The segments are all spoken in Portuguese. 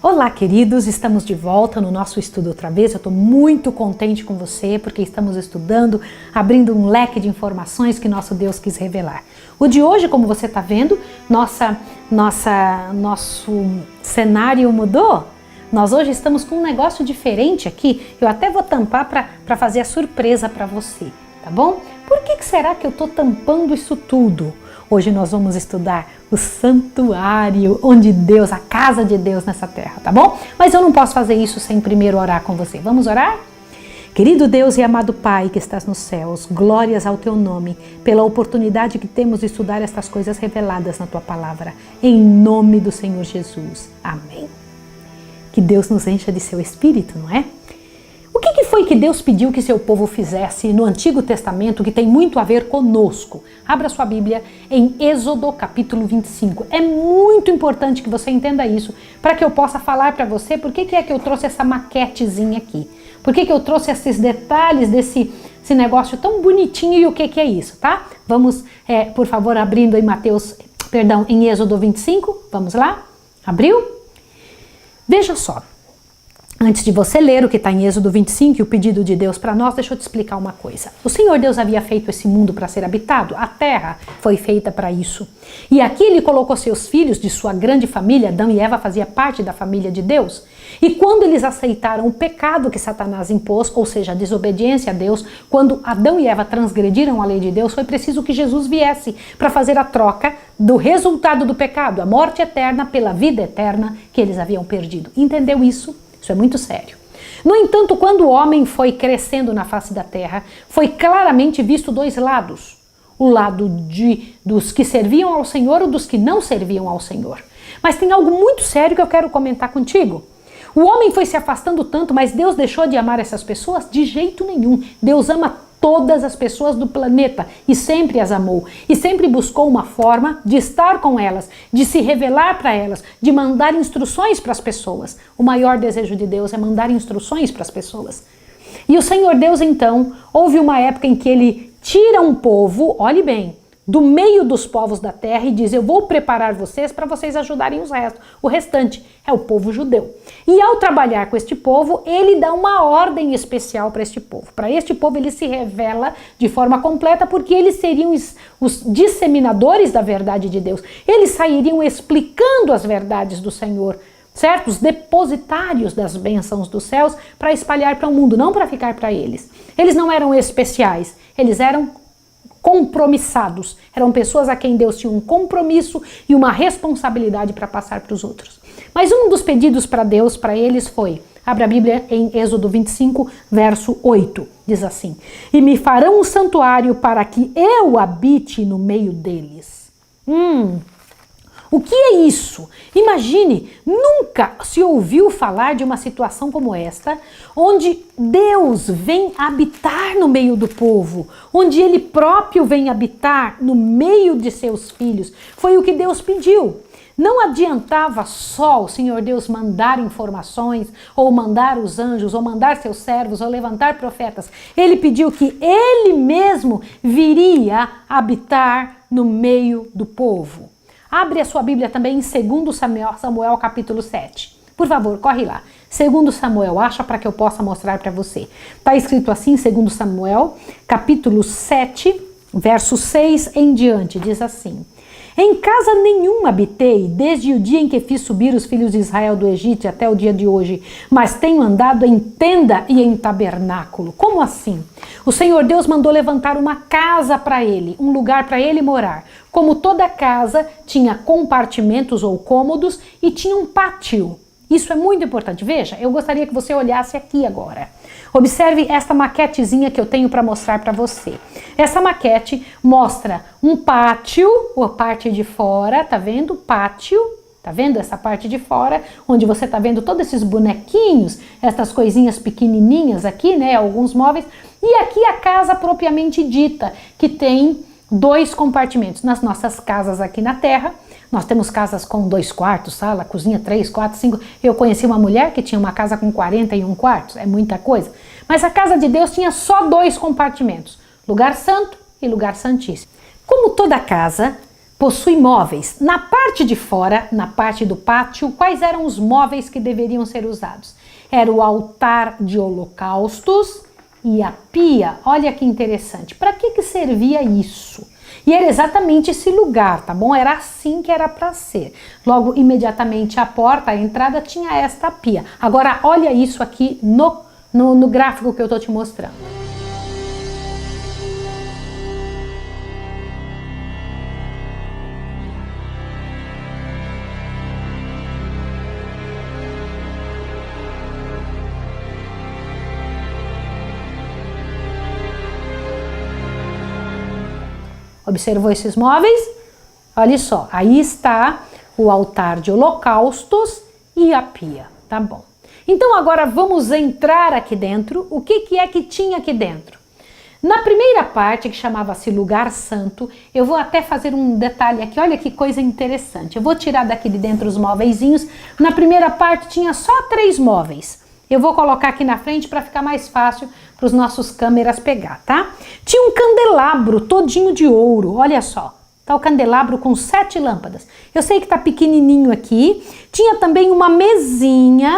Olá, queridos, estamos de volta no nosso estudo outra vez. Eu estou muito contente com você porque estamos estudando, abrindo um leque de informações que nosso Deus quis revelar. O de hoje, como você está vendo, nosso cenário mudou. Nós hoje estamos com um negócio diferente aqui. Eu até vou tampar para fazer a surpresa para você, tá bom? Por que será que eu estou tampando isso tudo? Hoje nós vamos estudar o santuário onde Deus, a casa de Deus nessa terra, tá bom? Mas eu não posso fazer isso sem primeiro orar com você. Vamos orar? Querido Deus e amado Pai que estás nos céus, glórias ao teu nome, pela oportunidade que temos de estudar estas coisas reveladas na tua palavra. Em nome do Senhor Jesus. Amém. Que Deus nos encha de seu Espírito, não é? O que foi que Deus pediu que seu povo fizesse no Antigo Testamento que tem muito a ver conosco? Abra sua Bíblia em Êxodo capítulo 25. É muito importante que você entenda isso para que eu possa falar para você por que é que eu trouxe essa maquetezinha aqui. Por que eu trouxe esses detalhes desse negócio tão bonitinho e o que é isso, tá? Vamos, por favor, abrindo em Êxodo 25. Vamos lá? Abriu? Veja só. Antes de você ler o que está em Êxodo 25 e o pedido de Deus para nós, deixa eu te explicar uma coisa. O Senhor Deus havia feito esse mundo para ser habitado, a terra foi feita para isso. E aqui ele colocou seus filhos de sua grande família, Adão e Eva fazia parte da família de Deus. E quando eles aceitaram o pecado que Satanás impôs, ou seja, a desobediência a Deus, quando Adão e Eva transgrediram a lei de Deus, foi preciso que Jesus viesse para fazer a troca do resultado do pecado, a morte eterna pela vida eterna que eles haviam perdido. Entendeu isso? Isso é muito sério. No entanto, quando o homem foi crescendo na face da terra, foi claramente visto dois lados. O lado dos que serviam ao Senhor ou dos que não serviam ao Senhor. Mas tem algo muito sério que eu quero comentar contigo. O homem foi se afastando tanto, mas Deus deixou de amar essas pessoas? De jeito nenhum. Deus ama todas as pessoas do planeta e sempre as amou. E sempre buscou uma forma de estar com elas, de se revelar para elas, de mandar instruções para as pessoas. O maior desejo de Deus é mandar instruções para as pessoas. E o Senhor Deus, então, houve uma época em que ele tira um povo, olhe bem, do meio dos povos da terra e diz, eu vou preparar vocês para vocês ajudarem o restante, é o povo judeu. E ao trabalhar com este povo, ele dá uma ordem especial para este povo. Para este povo ele se revela de forma completa porque eles seriam os disseminadores da verdade de Deus. Eles sairiam explicando as verdades do Senhor, certo? Os depositários das bênçãos dos céus para espalhar para o mundo, não para ficar para eles. Eles não eram especiais, eles eram compromissados. Eram pessoas a quem Deus tinha um compromisso e uma responsabilidade para passar para os outros. Mas um dos pedidos para Deus, para eles foi, abra a Bíblia em Êxodo 25, verso 8, diz assim, e me farão um santuário para que eu habite no meio deles. O que é isso? Imagine, nunca se ouviu falar de uma situação como esta, onde Deus vem habitar no meio do povo, onde Ele próprio vem habitar no meio de seus filhos. Foi o que Deus pediu. Não adiantava só o Senhor Deus mandar informações, ou mandar os anjos, ou mandar seus servos, ou levantar profetas. Ele pediu que Ele mesmo viria habitar no meio do povo. Abre a sua Bíblia também em 2 Samuel capítulo 7. Por favor, corre lá. 2 Samuel, acha para que eu possa mostrar para você. Está escrito assim, 2 Samuel, capítulo 7, verso 6 em diante, diz assim. Em casa nenhuma habitei, desde o dia em que fiz subir os filhos de Israel do Egito até o dia de hoje, mas tenho andado em tenda e em tabernáculo. Como assim? O Senhor Deus mandou levantar uma casa para ele, um lugar para ele morar. Como toda casa tinha compartimentos ou cômodos e tinha um pátio. Isso é muito importante. Veja, eu gostaria que você olhasse aqui agora. Observe esta maquetezinha que eu tenho para mostrar para você. Essa maquete mostra um pátio, a parte de fora, tá vendo? Pátio, tá vendo essa parte de fora, onde você tá vendo todos esses bonequinhos, essas coisinhas pequenininhas aqui, né? Alguns móveis. E aqui a casa propriamente dita, que tem 2 compartimentos. Nas nossas casas aqui na Terra, nós temos casas com 2 quartos, sala, cozinha, 3, 4, 5. Eu conheci uma mulher que tinha uma casa com 41 quartos, é muita coisa. Mas a casa de Deus tinha só 2 compartimentos, lugar santo e lugar santíssimo. Como toda casa, possui móveis. Na parte de fora, na parte do pátio, quais eram os móveis que deveriam ser usados? Era o altar de holocaustos e a pia. Olha que interessante. Para que servia isso? E era exatamente esse lugar, tá bom? Era assim que era para ser. Logo, imediatamente à porta, a entrada, tinha esta pia. Agora, olha isso aqui no gráfico que eu tô te mostrando. Observou esses móveis? Olha só, aí está o altar de holocaustos e a pia, tá bom. Então agora vamos entrar aqui dentro. O que é que tinha aqui dentro? Na primeira parte, que chamava-se lugar santo, eu vou até fazer um detalhe aqui, olha que coisa interessante. Eu vou tirar daqui de dentro os móveizinhos. Na primeira parte tinha só 3 móveis. Eu vou colocar aqui na frente para ficar mais fácil para os nossos câmeras pegar, tá? Tinha um candelabro todinho de ouro, olha só. Tá o candelabro com 7 lâmpadas. Eu sei que tá pequenininho aqui. Tinha também uma mesinha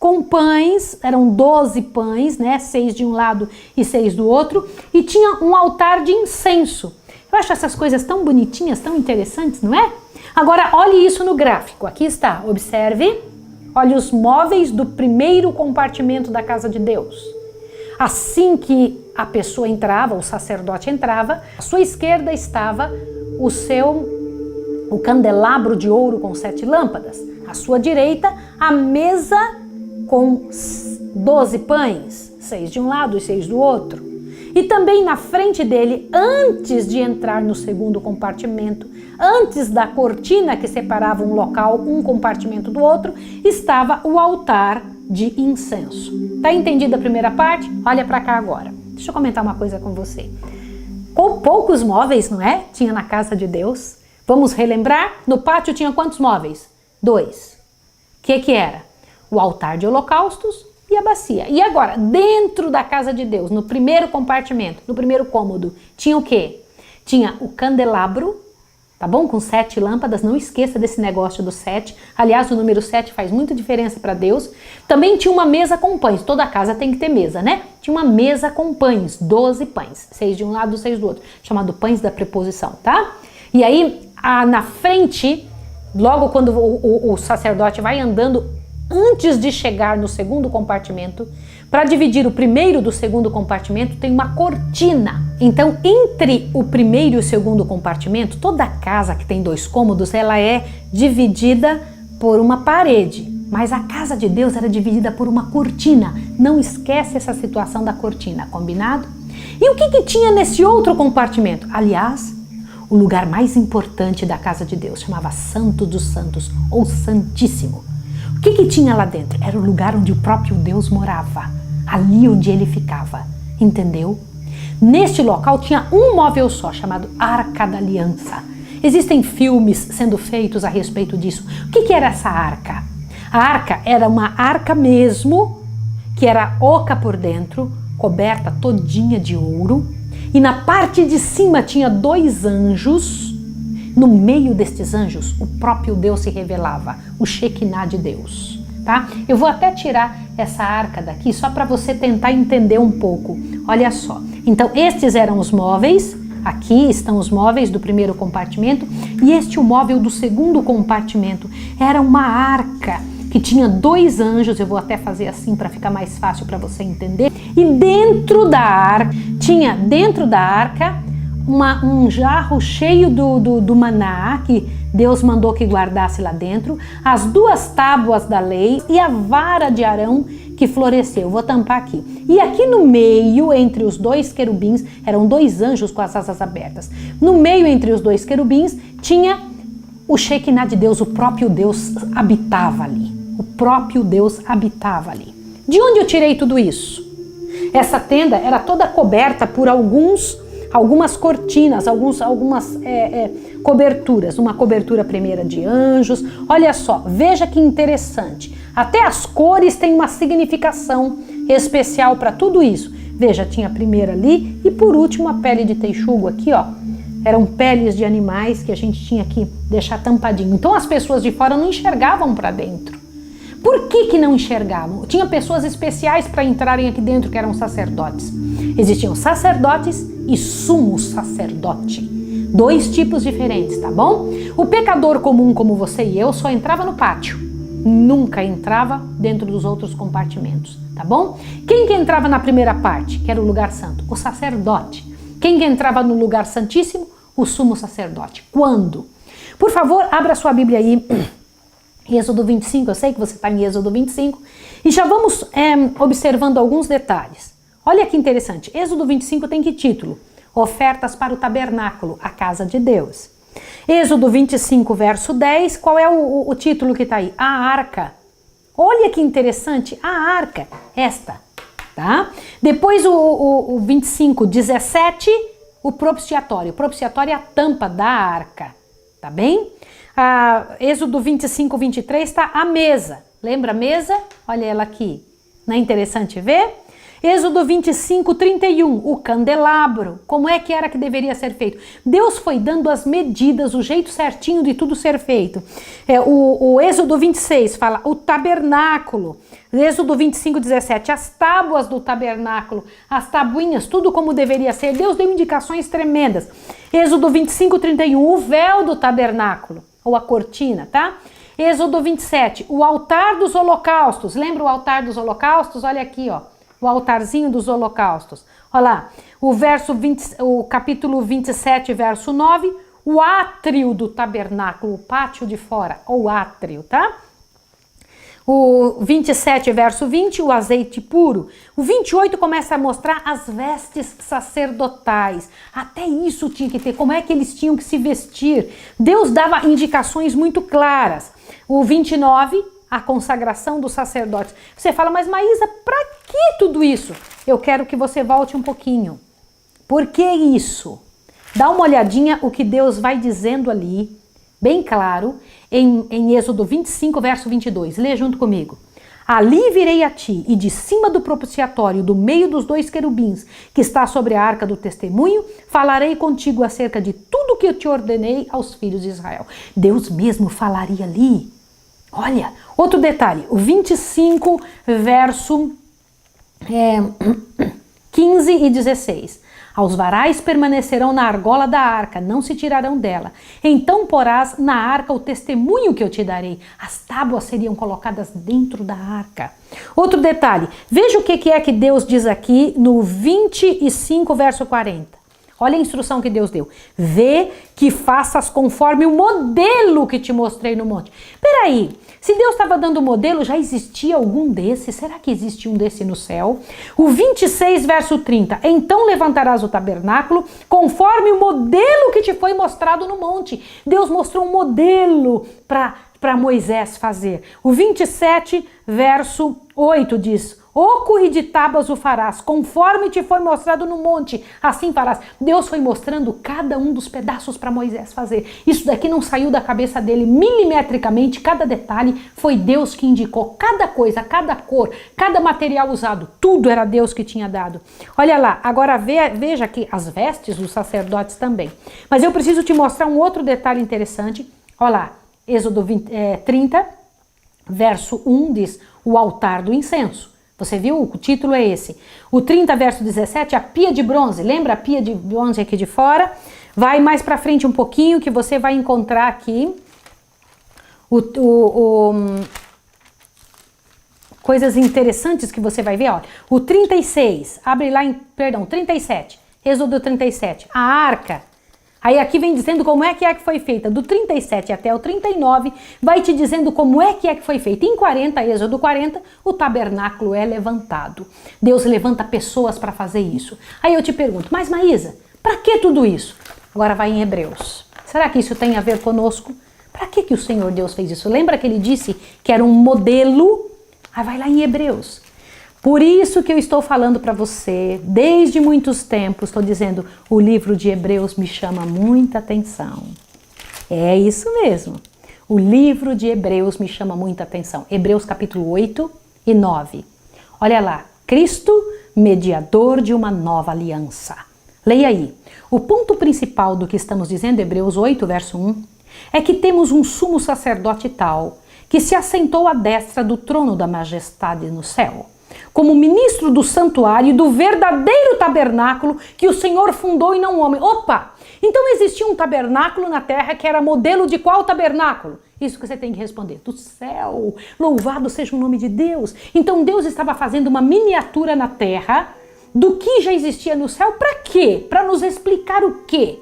com pães, eram 12 pães, né? 6 de um lado e 6 do outro. E tinha um altar de incenso. Eu acho essas coisas tão bonitinhas, tão interessantes, não é? Agora, olhe isso no gráfico. Aqui está, observe. Olha os móveis do primeiro compartimento da casa de Deus. Assim que a pessoa entrava, o sacerdote entrava, à sua esquerda estava o candelabro de ouro com 7 lâmpadas. À sua direita, a mesa com 12 pães, 6 de um lado e 6 do outro. E também na frente dele, antes de entrar no segundo compartimento, antes da cortina que separava um local, um compartimento do outro, estava o altar de incenso. Tá entendida a primeira parte? Olha para cá agora. Deixa eu comentar uma coisa com você. Com poucos móveis, não é? Tinha na casa de Deus. Vamos relembrar? No pátio tinha quantos móveis? 2. O que era? O altar de holocaustos e a bacia. E agora, dentro da casa de Deus, no primeiro compartimento, no primeiro cômodo, tinha o quê? Tinha o candelabro, tá bom? Com 7 lâmpadas, não esqueça desse negócio do 7. Aliás, o número 7 faz muita diferença para Deus. Também tinha uma mesa com pães. Toda casa tem que ter mesa, né? Tinha uma mesa com pães, 12 pães. 6 de um lado, 6 do outro. Chamado pães da preposição, tá? E aí, na frente, logo quando o sacerdote vai andando, antes de chegar no segundo compartimento, para dividir o primeiro do segundo compartimento, tem uma cortina. Então, entre o primeiro e o segundo compartimento, toda casa que tem 2 cômodos, ela é dividida por uma parede. Mas a casa de Deus era dividida por uma cortina. Não esquece essa situação da cortina, combinado? E o que tinha nesse outro compartimento? Aliás, o lugar mais importante da casa de Deus, chamava Santo dos Santos, ou Santíssimo. O que tinha lá dentro? Era o lugar onde o próprio Deus morava, ali onde ele ficava, entendeu? Neste local tinha um móvel só, chamado Arca da Aliança. Existem filmes sendo feitos a respeito disso. O que era essa arca? A arca era uma arca mesmo, que era oca por dentro, coberta todinha de ouro, e na parte de cima tinha 2 anjos. No meio destes anjos, o próprio Deus se revelava, o Shekinah de Deus, tá? Eu vou até tirar essa arca daqui, só para você tentar entender um pouco. Olha só. Então, estes eram os móveis, aqui estão os móveis do primeiro compartimento, e este o móvel do segundo compartimento. Era uma arca que tinha 2 anjos, eu vou até fazer assim para ficar mais fácil para você entender. E dentro da arca, tinha dentro da arca um jarro cheio do maná, que Deus mandou que guardasse lá dentro, as 2 tábuas da lei e a vara de Arão que floresceu. Vou tampar aqui. E aqui no meio, entre os 2 querubins, eram 2 anjos com as asas abertas. No meio, entre os 2 querubins, tinha o Shekinah de Deus, o próprio Deus habitava ali. O próprio Deus habitava ali. De onde eu tirei tudo isso? Essa tenda era toda coberta por algumas cortinas, algumas coberturas. Uma cobertura primeira de anjos. Olha só, veja que interessante. Até as cores têm uma significação especial para tudo isso. Veja, tinha a primeira ali e por último a pele de texugo aqui, ó. eram peles de animais que a gente tinha que deixar tampadinho. Então as pessoas de fora não enxergavam para dentro. Por que não enxergavam? Tinha pessoas especiais para entrarem aqui dentro, que eram sacerdotes. Existiam sacerdotes e sumo sacerdote. 2 tipos diferentes, tá bom? O pecador comum como você e eu só entrava no pátio. Nunca entrava dentro dos outros compartimentos, tá bom? Quem que entrava na primeira parte, que era o lugar santo? O sacerdote. Quem que entrava no lugar santíssimo? O sumo sacerdote. Quando? Por favor, abra sua Bíblia aí. Êxodo 25, eu sei que você está em Êxodo 25, e já vamos observando alguns detalhes. Olha que interessante, Êxodo 25 tem que título? Ofertas para o tabernáculo, a casa de Deus. Êxodo 25, verso 10, qual é o título que está aí? A arca. Olha que interessante, a arca, esta, tá? Depois o 25, 17, o propiciatório. O propiciatório é a tampa da arca, tá bem? Êxodo 25, 23 está a mesa. Lembra a mesa? Olha ela aqui. Não é interessante ver? Êxodo 25, 31, o candelabro. Como é que era que deveria ser feito? Deus foi dando as medidas, o jeito certinho de tudo ser feito. O Êxodo 26 fala o tabernáculo. Êxodo 25, 17, as tábuas do tabernáculo, as tabuinhas, tudo como deveria ser. Deus deu indicações tremendas. Êxodo 25, 31, o véu do tabernáculo. Ou a cortina, tá? Êxodo 27, o altar dos holocaustos. Lembra o altar dos holocaustos? Olha aqui, ó, o altarzinho dos holocaustos. Olha lá, o capítulo 27, verso 9, o átrio do tabernáculo, o pátio de fora, ou átrio, tá? O 27, verso 20, o azeite puro. O 28 começa a mostrar as vestes sacerdotais. Até isso tinha que ter, como é que eles tinham que se vestir. Deus dava indicações muito claras. O 29, a consagração dos sacerdotes. Você fala, mas Maísa, para que tudo isso? Eu quero que você volte um pouquinho. Por que isso? Dá uma olhadinha o que Deus vai dizendo ali, bem claro, em Êxodo 25, verso 22. Lê junto comigo. Ali virei a ti, e de cima do propiciatório, do meio dos 2 querubins, que está sobre a arca do testemunho, falarei contigo acerca de tudo que eu te ordenei aos filhos de Israel. Deus mesmo falaria ali. Olha, outro detalhe, o 25, verso 15 e 16. Aos varais permanecerão na argola da arca, não se tirarão dela. Então porás na arca o testemunho que eu te darei. As tábuas seriam colocadas dentro da arca. Outro detalhe, veja o que é que Deus diz aqui no 25, verso 40. Olha a instrução que Deus deu. Vê que faças conforme o modelo que te mostrei no monte. Peraí, se Deus estava dando modelo, já existia algum desse? Será que existe um desse no céu? O 26, verso 30. Então levantarás o tabernáculo conforme o modelo que te foi mostrado no monte. Deus mostrou um modelo para Moisés fazer. O 27, verso 8 diz: oco e de tábuas o farás, conforme te foi mostrado no monte, assim farás. Deus foi mostrando cada um dos pedaços para Moisés fazer. Isso daqui não saiu da cabeça dele milimetricamente, cada detalhe foi Deus que indicou. Cada coisa, cada cor, cada material usado, tudo era Deus que tinha dado. Olha lá, agora veja aqui as vestes dos sacerdotes também. Mas eu preciso te mostrar um outro detalhe interessante. Olha lá, Êxodo 30, verso 1 diz, o altar do incenso. Você viu? O título é esse. O 30, verso 17, a pia de bronze. Lembra a pia de bronze aqui de fora? Vai mais para frente um pouquinho que você vai encontrar aqui coisas interessantes que você vai ver. Olha, o 36, abre lá 37, Êxodo 37, a arca. Aí aqui vem dizendo como é que foi feita, do 37 até o 39, vai te dizendo como é que foi feita. Em 40, Êxodo 40, o tabernáculo é levantado. Deus levanta pessoas para fazer isso. Aí eu te pergunto, mas Maísa, para que tudo isso? Agora vai em Hebreus. Será que isso tem a ver conosco? Para que o Senhor Deus fez isso? Lembra que ele disse que era um modelo? Aí vai lá em Hebreus. Por isso que eu estou falando para você, desde muitos tempos, estou dizendo, o livro de Hebreus me chama muita atenção. É isso mesmo. O livro de Hebreus me chama muita atenção. Hebreus capítulo 8 e 9. Olha lá, Cristo, mediador de uma nova aliança. Leia aí. O ponto principal do que estamos dizendo, Hebreus 8, verso 1, é que temos um sumo sacerdote tal que se assentou à destra do trono da majestade no céu, como ministro do santuário e do verdadeiro tabernáculo que o Senhor fundou e não o homem. Opa! Então existia um tabernáculo na terra que era modelo de qual tabernáculo? Isso que você tem que responder. Do céu. Louvado seja o nome de Deus. Então Deus estava fazendo uma miniatura na terra do que já existia no céu. Para quê? Para nos explicar o quê?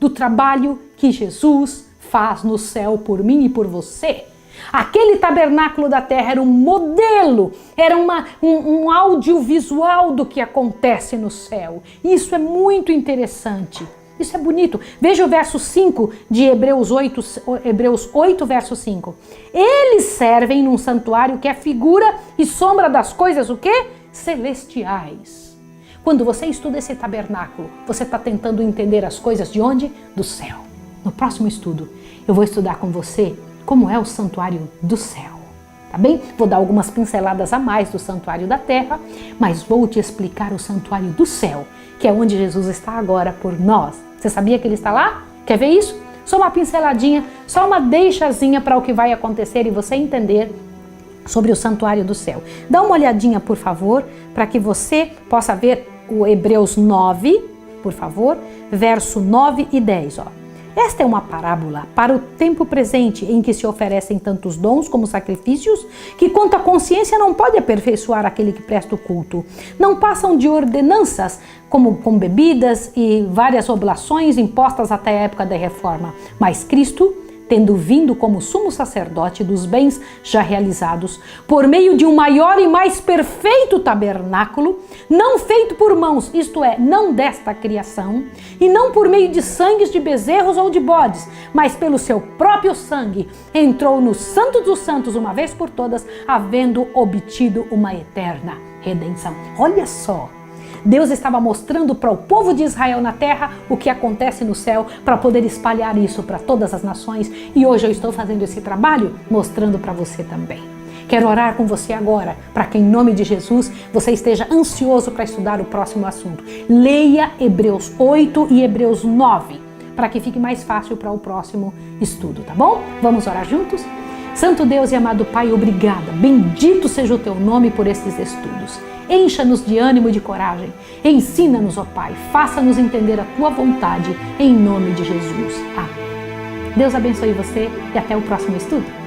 Do trabalho que Jesus faz no céu por mim e por você. Aquele tabernáculo da terra era um modelo, era um audiovisual do que acontece no céu. Isso é muito interessante. Isso é bonito. Veja o verso 5 de Hebreus 8, verso 5. Eles servem num santuário que é figura e sombra das coisas, o quê? Celestiais. Quando você estuda esse tabernáculo, você está tentando entender as coisas de onde? Do céu. No próximo estudo, eu vou estudar com você como é o santuário do céu. Tá bem? Vou dar algumas pinceladas a mais do santuário da terra, mas vou te explicar o santuário do céu, que é onde Jesus está agora por nós. Você sabia que ele está lá? Quer ver isso? Só uma pinceladinha, só uma deixazinha para o que vai acontecer e você entender sobre o santuário do céu. Dá uma olhadinha, por favor, para que você possa ver o Hebreus 9, por favor, verso 9 e 10, ó. Esta é uma parábola para o tempo presente em que se oferecem tantos dons como sacrifícios, que quanto à consciência não pode aperfeiçoar aquele que presta o culto. Não passam de ordenanças, como com bebidas e várias oblações impostas até a época da reforma. Mas Cristo, tendo vindo como sumo sacerdote dos bens já realizados, por meio de um maior e mais perfeito tabernáculo, não feito por mãos, isto é, não desta criação, e não por meio de sangues de bezerros ou de bodes, mas pelo seu próprio sangue, entrou no Santo dos Santos uma vez por todas, havendo obtido uma eterna redenção. Olha só! Deus estava mostrando para o povo de Israel na terra o que acontece no céu para poder espalhar isso para todas as nações. E hoje eu estou fazendo esse trabalho mostrando para você também. Quero orar com você agora para que em nome de Jesus você esteja ansioso para estudar o próximo assunto. Leia Hebreus 8 e Hebreus 9 para que fique mais fácil para o próximo estudo, tá bom? Vamos orar juntos? Santo Deus e amado Pai, obrigada. Bendito seja o teu nome por esses estudos. Encha-nos de ânimo e de coragem. Ensina-nos, ó Pai. Faça-nos entender a tua vontade. Em nome de Jesus. Amém. Deus abençoe você e até o próximo estudo.